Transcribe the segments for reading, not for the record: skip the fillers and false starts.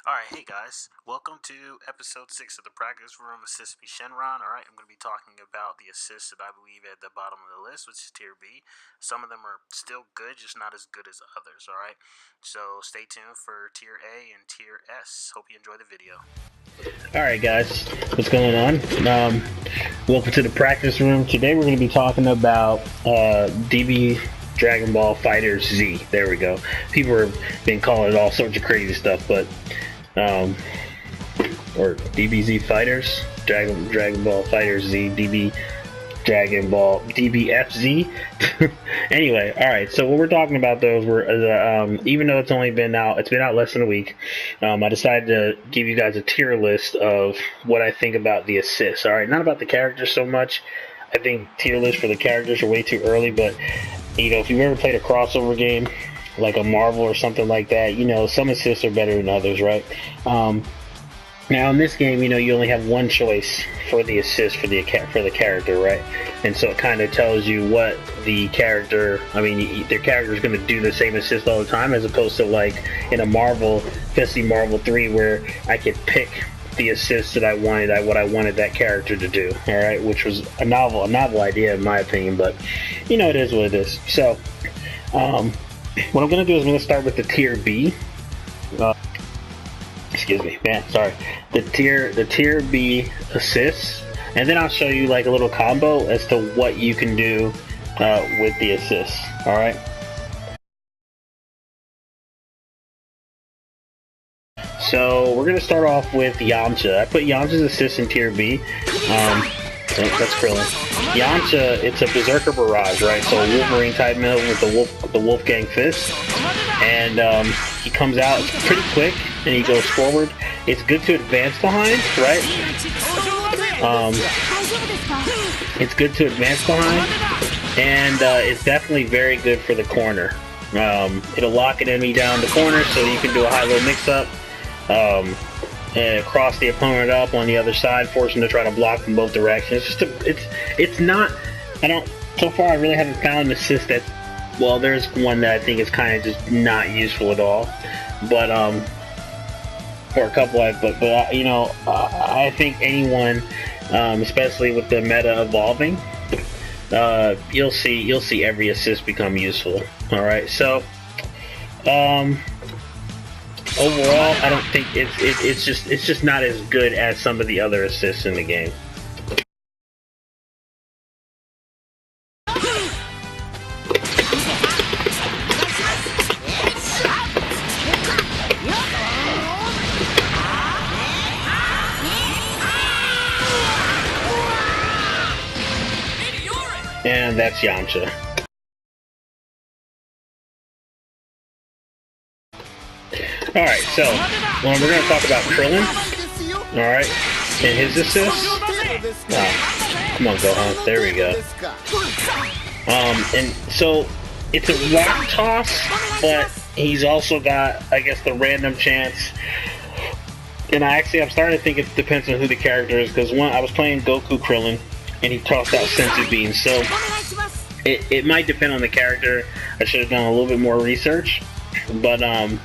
Alright, hey guys. Welcome to episode 6 of the Practice Room. Assist me, Shenron. Alright, I'm going to be talking about the assists that I believe at the bottom of the list, which is tier B. Some of them are still good, just not as good as others, alright? So stay tuned for tier A and tier S. Hope you enjoy the video. Alright guys, what's going on? Welcome to the Practice Room. Today we're going to be talking about DB Dragon Ball Fighters Z. There we go. People have been calling it all sorts of crazy stuff, but or DBZ Fighters, Dragon Ball Fighters Z, Dragon Ball DBFZ. Anyway, all right. So what we're talking about, those were even though it's only been out, it's been out less than a week. I decided to give you guys a tier list of what I think about the assists. All right, not about the characters so much. I think tier lists for the characters are way too early, but you know, if you've ever played a crossover game like a Marvel or something like that, you know, some assists are better than others, right? Now in this game, you know, you only have one choice for the assist for the character, right? And so it kind of tells you what the character, their character is going to do the same assist all the time, as opposed to like in a Marvel, especially Marvel 3, where I could pick the assist that I wanted, what I wanted that character to do, all right? Which was a novel idea in my opinion, but you know, it is what it is. So, what I'm going to do is I'm going to start with the tier B. Excuse me, man, sorry. The tier B assists, and then I'll show you like a little combo as to what you can do with the assists. All right. So we're gonna start off with Yamcha. I put Yamcha's assist in tier B. That's Krillin. Yamcha, it's a Berserker Barrage, right? So a Wolverine type move with the Wolfgang Fist, and he comes out pretty quick, and he goes forward. It's good to advance behind, right? It's good to advance behind, and it's definitely very good for the corner. It'll lock an enemy down the corner, so you can do a high-low mix-up. And cross the opponent up on the other side, force him to try to block from both directions. It's not. So far I really haven't found an assist that. Well, there's one that I think is kind of just not useful at all, but for a couple but you know, I think anyone, especially with the meta evolving, you'll see every assist become useful. All right, so overall, I don't think it's just not as good as some of the other assists in the game. And that's Yamcha. Alright, so we're going to talk about Krillin, alright, and his assists. Come on, Gohan, there we go. And so, it's a rock toss, but he's also got, I guess, the random chance. And I'm starting to think it depends on who the character is, because I was playing Goku Krillin, and he tossed out senzu beans, so it might depend on the character. I should have done a little bit more research, but let's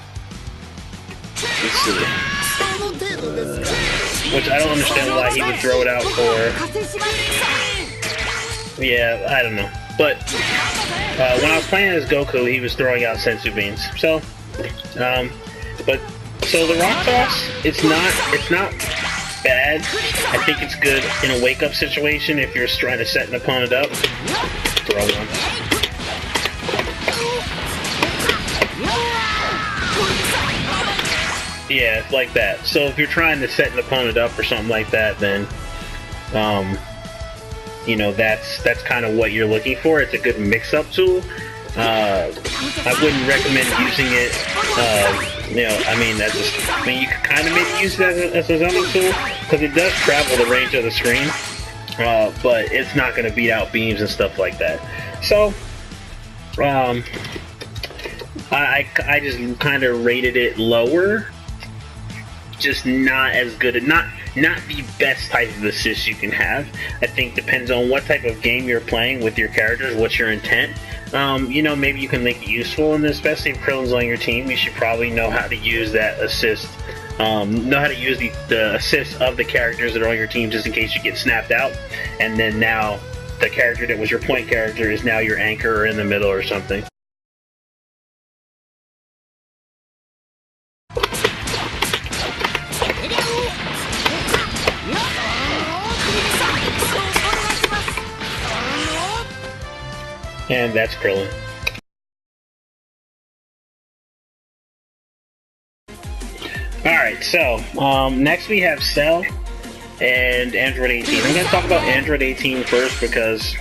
see. Which I don't understand why he would throw it out for. Yeah, I don't know. But when I was playing as Goku, he was throwing out senzu beans. So, so the rock toss, it's not bad. I think it's good in a wake-up situation if you're trying to set an opponent up. Throw one. Yeah, like that. So if you're trying to set an opponent up or something like that, then you know, that's kind of what you're looking for. It's a good mix-up tool. I wouldn't recommend using it. You know, you could kind of maybe use it as a zoning tool, because it does travel the range of the screen, but it's not going to beat out beams and stuff like that. So, I just kind of rated it lower. Just not as good, not the best type of assist you can have. I think depends on what type of game you're playing with your characters, what's your intent. You know, maybe you can make it useful, and especially if Krillin's on your team, you should probably know how to use that assist know how to use the assists of the characters that are on your team just in case you get snapped out, and then now the character that was your point character is now your anchor or in the middle or something. And that's Krillin. Alright, so next we have Cell and Android 18. I'm going to talk about Android 18 first because,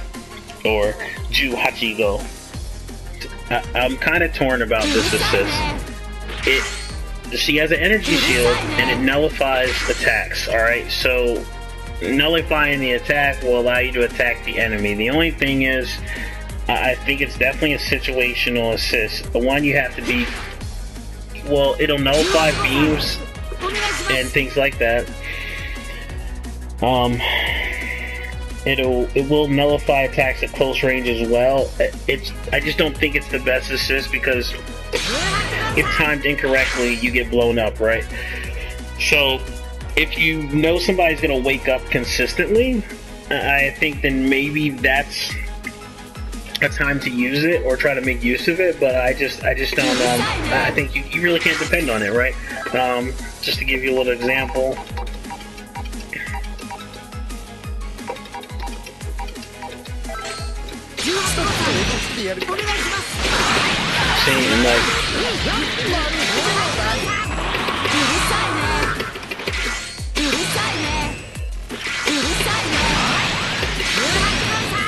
or Ju Hachigo. I'm kind of torn about this assist. She has an energy shield and it nullifies attacks, alright? So nullifying the attack will allow you to attack the enemy. The only thing is, I think it's definitely a situational assist. The one you have to be, well, it'll nullify beams and things like that. It will nullify attacks at close range as well. I just don't think it's the best assist because if timed incorrectly, you get blown up, right? So if you know somebody's gonna wake up consistently, I think then maybe that's a time to use it or try to make use of it, but I just don't I think you really can't depend on it, right? Just to give you a little example, saying like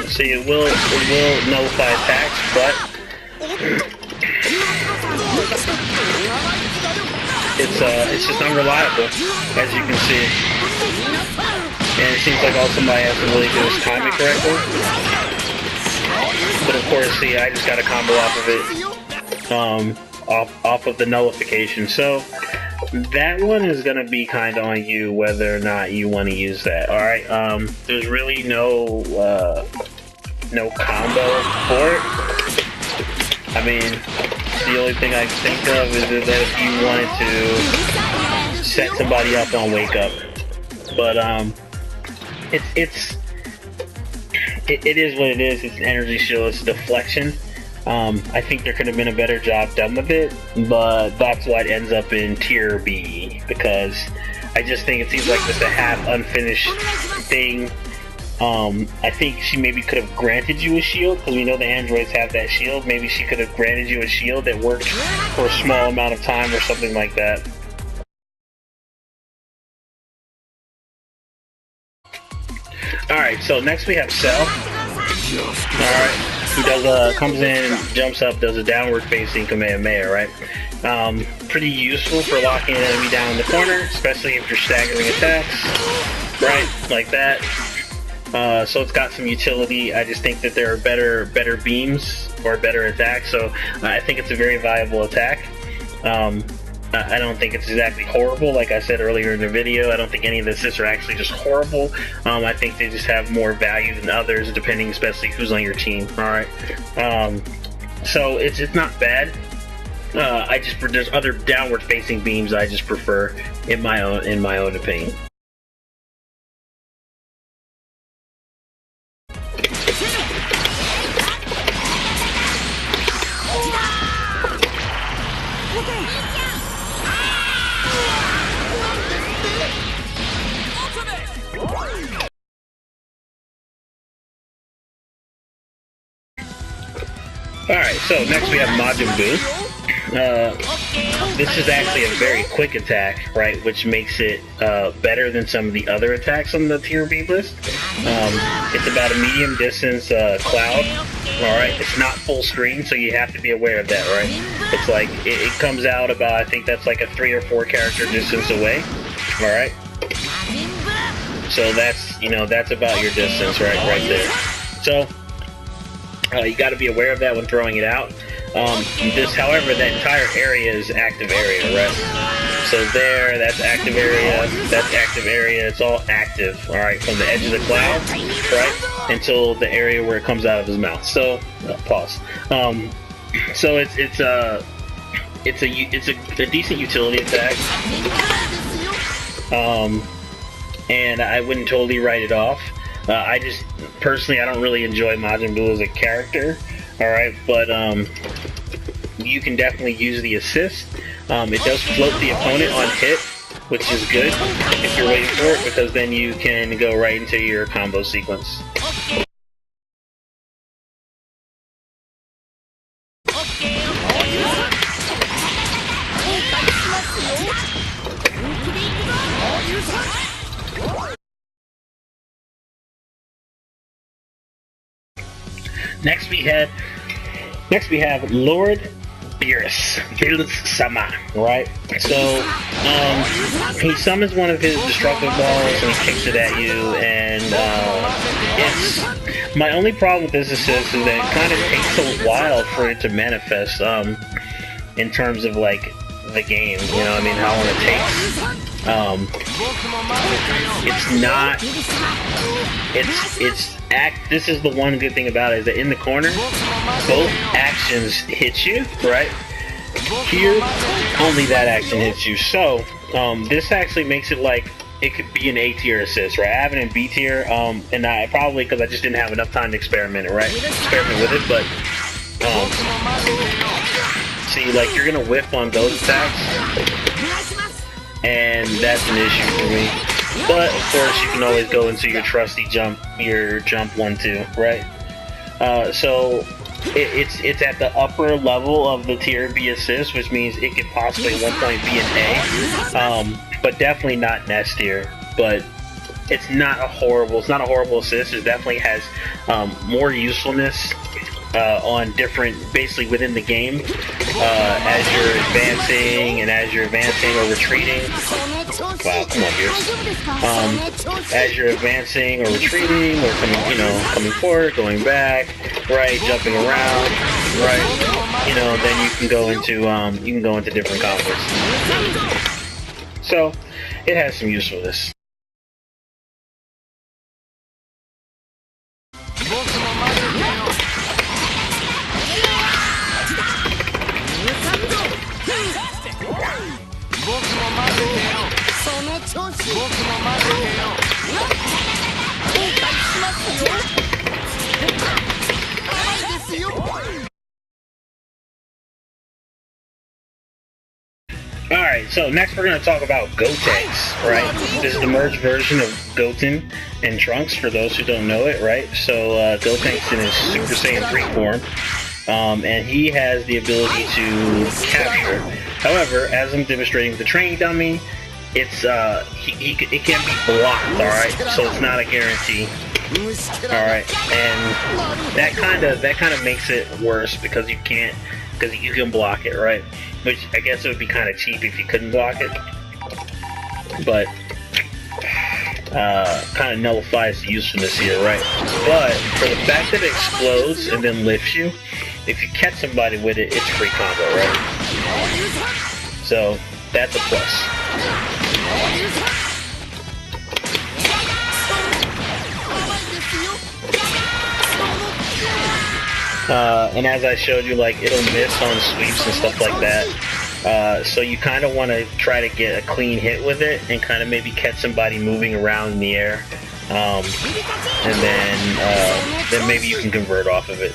see, it will nullify attacks, but it's just unreliable, as you can see. And it seems like all somebody has to really do is time it correctly. But of course, see, I just got a combo off of it, off of the nullification. So that one is gonna be kind of on you whether or not you want to use that. All right. There's really no combo for it. I mean, the only thing I can think of is that if you wanted to set somebody up on wake up, but it is what it is. It's an energy shield. It's deflection. I think there could have been a better job done with it, but that's why it ends up in tier B, because I just think it seems like just a half unfinished thing. I think she maybe could have granted you a shield, because we know the androids have that shield. Maybe she could have granted you a shield that worked for a small amount of time or something like that. Alright, so next we have Cell. Alright, he comes in, jumps up, does a downward facing Kamehameha, right? Pretty useful for locking an enemy down in the corner, especially if you're staggering attacks, right? Like that. So it's got some utility. I just think that there are better beams or better attacks, so I think it's a very viable attack. I don't think it's exactly horrible, like I said earlier in the video. I don't think any of the assists are actually just horrible. I think they just have more value than others, depending especially who's on your team. Alright. So it's not bad. There's other downward facing beams I just prefer in my own opinion. Alright, so next we have Majin Buu. This is actually a very quick attack, right, which makes it better than some of the other attacks on the tier B list. It's about a medium distance cloud, alright? It's not full screen, so you have to be aware of that, right? It's like, it comes out about, I think that's like a 3 or 4 character distance away, alright? So that's, that's about your distance, right there. So, you got to be aware of that when throwing it out. However, that entire area is active area, right? So there, that's active area, it's all active, alright, from the edge of the cloud, right, until the area where it comes out of his mouth. So, pause. So it's it's a decent utility attack. And I wouldn't totally write it off. I just personally I don't really enjoy Majin Buu as a character. All right, but you can definitely use the assist. It does float the opponent on hit, which is good if you're waiting for it, because then you can go right into your combo sequence. Next we have Lord Beerus-sama, right? So, he summons one of his destructive balls and he kicks it at you, and it's my only problem with this assist is that it kind of takes a while for it to manifest, in terms of like the game, you know what I mean, how long it takes. This is the one good thing about it, is that in the corner, both actions hit you, right? Here, only that action hits you. So, this actually makes it like, it could be an A tier assist, right? I have it in B tier, and I probably, because I just didn't have enough time to experiment with it, but, see, like, you're gonna whiff on those attacks, and that's an issue for me. But of course, you can always go into your trusty jump 1-2, right? So it's at the upper level of the tier B assist, which means it could possibly at one point be an A, but definitely not S tier. But it's not a horrible assist. It definitely has more usefulness on different, basically within the game, as you're advancing or retreating. Wow, come on, Beerus. As you're advancing or retreating, or coming forward, going back, right, jumping around, right, then you can go into different combos. So it has some usefulness. Alright, so next we're going to talk about Gotenks, right? This is the merged version of Goten and Trunks, for those who don't know it, right? So, Gotenks in his Super Saiyan 3 form, and he has the ability to capture. However, as I'm demonstrating with the training dummy, it can be blocked, alright? So it's not a guarantee. Alright, and that kind of makes it worse, because you can block it, right? Which I guess it would be kind of cheap if you couldn't block it, but kind of nullifies the usefulness here, right? But for the fact that it explodes and then lifts you, if you catch somebody with it, it's free combo, right? So that's a plus. And as I showed you, like, it'll miss on sweeps and stuff like that. So you kind of want to try to get a clean hit with it and kind of maybe catch somebody moving around in the air. And then maybe you can convert off of it.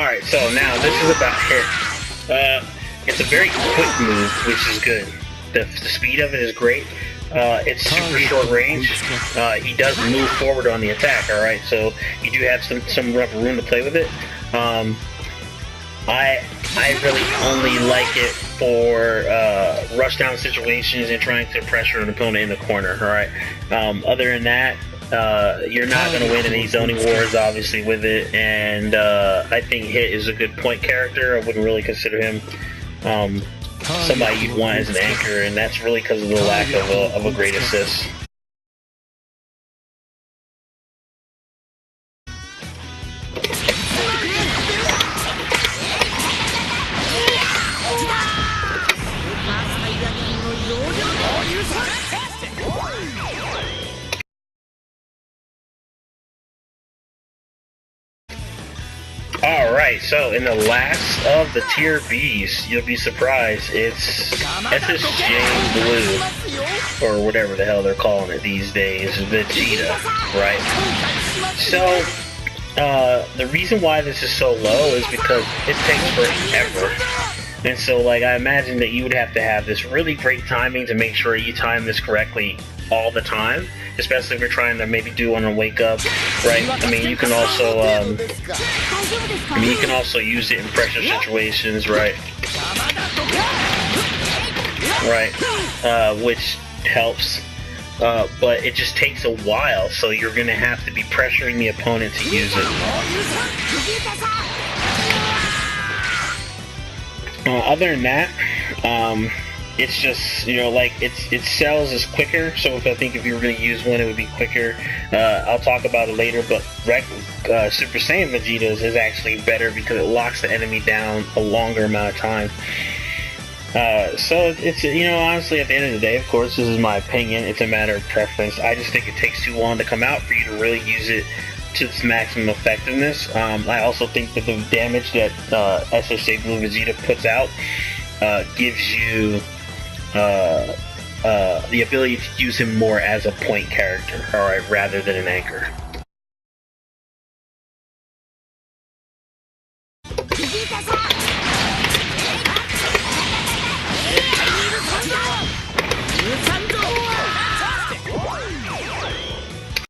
Alright, so now this is about hit. It's a very quick move, which is good. The speed of it is great. It's super short range. He does move forward on the attack, alright, so you do have some rough room to play with it. I really only like it for rushdown situations and trying to pressure an opponent in the corner, alright? Other than that, you're not going to win any zoning wars, obviously, with it, and I think Hit is a good point character. I wouldn't really consider him somebody you'd want as an anchor, and that's really because of the lack of a great assist. Alright, so in the last of the tier Bs, you'll be surprised, it's SSJBLUE, or whatever the hell they're calling it these days, Vegeta, right? So, the reason why this is so low is because it takes forever. And so, like, I imagine that you would have to have this really great timing to make sure you time this correctly all the time, especially if you're trying to maybe do on a wake up, right? I mean, you can also use it in pressure situations, right? Which helps, but it just takes a while, so you're gonna have to be pressuring the opponent to use it. Other than that, it's just, you know, like, it sells is quicker, so I think if you were going to use one, it would be quicker. I'll talk about it later, but Super Saiyan Vegeta's is actually better because it locks the enemy down a longer amount of time. So it's, you know, honestly, at the end of the day, of course, this is my opinion, it's a matter of preference. I just think it takes too long to come out for you to really use it to its maximum effectiveness. I also think that the damage that SSJBLUE Vegeta puts out gives you the ability to use him more as a point character, alright, rather than an anchor.